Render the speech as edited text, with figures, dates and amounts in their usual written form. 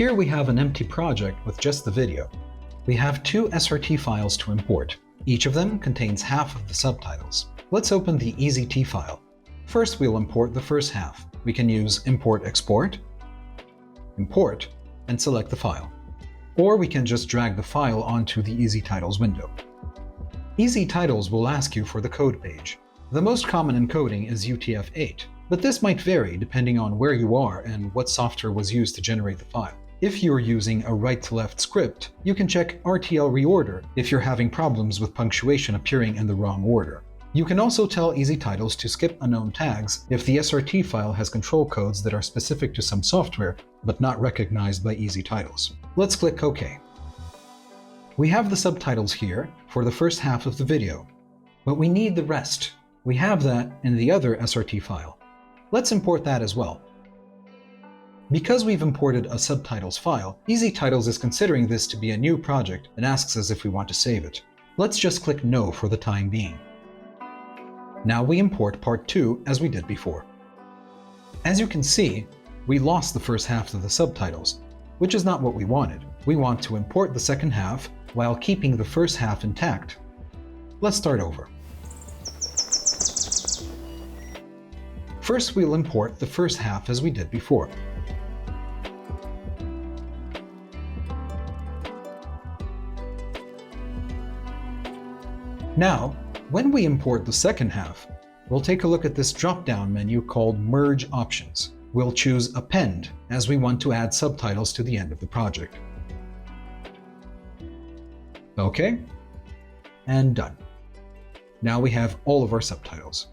Here we have an empty project with just the video. We have two SRT files to import. Each of them contains half of the subtitles. Let's open the EasyT file. First, we'll import the first half. We can use Import Export, Import, and select the file. Or we can just drag the file onto the EasyTitles window. EasyTitles will ask you for the code page. The most common encoding is UTF-8, but this might vary depending on where you are and what software was used to generate the file. If you're using a right-to-left script, you can check RTL reorder if you're having problems with punctuation appearing in the wrong order. You can also tell EasyTitles to skip unknown tags if the SRT file has control codes that are specific to some software but not recognized by EasyTitles. Let's click OK. We have the subtitles here for the first half of the video, but we need the rest. We have that in the other SRT file. Let's import that as well. Because we've imported a subtitles file, EasyTitles is considering this to be a new project and asks us if we want to save it. Let's just click No for the time being. Now we import part 2 as we did before. As you can see, we lost the first half of the subtitles, which is not what we wanted. We want to import the second half while keeping the first half intact. Let's start over. First, we'll import the first half as we did before. Now, when we import the second half, we'll take a look at this drop-down menu called Merge Options. We'll choose Append, as we want to add subtitles to the end of the project. OK, and done. Now we have all of our subtitles.